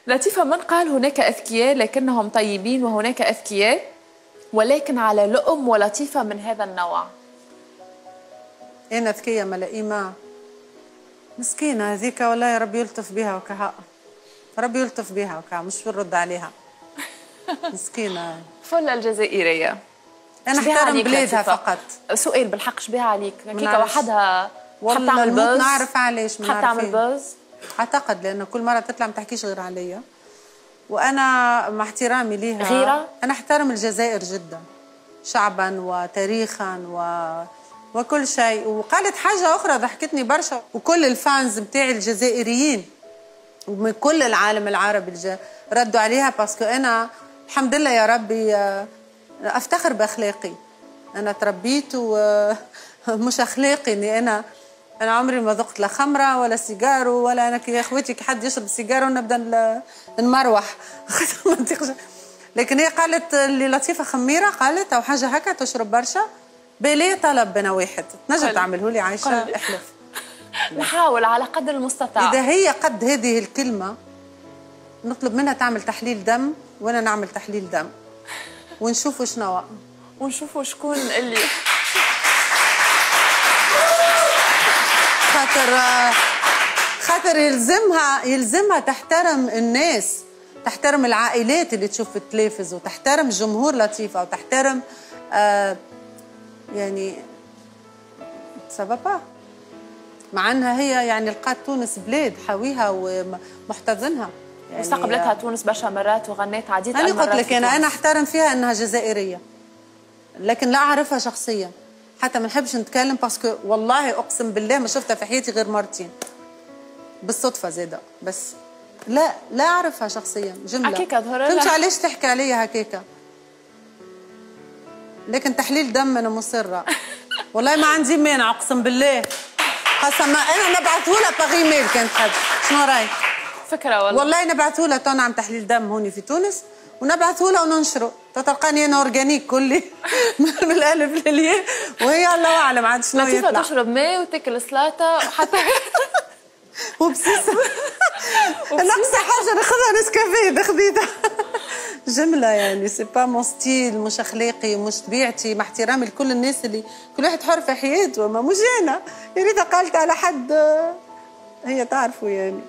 لطيفة، من قال هناك أذكياء لكنهم طيبين وهناك أذكياء ولكن على لؤم، ولطيفة من هذا النوع؟ أنا ذكية ملائمة مسكينة هذيك، والله يا ربي يلطف بها وكها، ربي يلطف بها وكها، مش بنرد عليها. مسكينة. فل الجزائرية. أنا احترم بلادها فقط. سؤال بالحق، شبيها عليك؟ كيكا وحدها تحب تعمل بوز؟ نعرف علاش، تحب تعمل بوز؟ أعتقد لأن كل مرة تطلع ما تحكيش غير عليا، وأنا مع احترامي ليها غيرة؟ أنا أحترم الجزائر جدا شعبا وتاريخا وكل شيء. وقالت حاجة أخرى ضحكتني برشا، وكل الفانز بتاعي الجزائريين ومن كل العالم العربي ردوا عليها، باسكو أنا الحمد لله يا ربي أفتخر بأخلاقي. أنا تربيت ومش أخلاقي إني أنا عمري ما ذقت لا خمرة ولا سيجارو، ولا أنا كي اخواتي كي حد يشرب سيجارو نبدا نمروح. لكن هي قالت لي لطيفة خميرة، قالت أو حاجة هكا تشرب برشا، بالي طلب أنا واحد تنجم تعمله لي عايشة، احلف. نحاول على قدر المستطاع. إذا هي قد هذه الكلمة نطلب منها تعمل تحليل دم وأنا نعمل تحليل دم ونشوفوا شنو، ونشوفوا شكون اللي خاطر يلزمها تحترم الناس، تحترم العائلات اللي تشوف في التلفز، وتحترم جمهور لطيفة، وتحترم يعني سببها، مع انها هي يعني لقات تونس بلاد حاويها ومحتضنها يعني، واستقبلتها تونس برشا مرات وغنيت عديد المرات. أنا قلت لك انا احترم فيها انها جزائريه، لكن لا اعرفها شخصيا، حتى ما نحبش نتكلم، باسكو والله اقسم بالله ما شفتها في حياتي غير مرتين بالصدفه زاده، بس لا اعرفها شخصيا جمله. هكاكا ظهر فهمت علاش تحكي عليا هكاكا، لكن تحليل دم انا مصره. والله ما عندي مانع اقسم بالله، قسما انا نبعثه لها باغ ايميل كان تحب. شنو رايك؟ فكره والله نبعثه لها، تو نعمل تحليل دم هوني في تونس ونبعثه لها وننشره، تلقاني انا اورجانيك كلي من الالف للياء، وهي الله اعلم عاد شنو يطلع. لطيفة تشرب ماء وتاكل سلاطه وحتى وبسيسه ناقصه حاجه ناخذها نسكافيه ناخذيها جمله يعني سي با مون ستيل، مش اخلاقي، مش طبيعتي، مع احترامي لكل الناس اللي كل واحد حر في حياته، ما مش انا يا ريت قالت على حد هي تعرفوا يعني.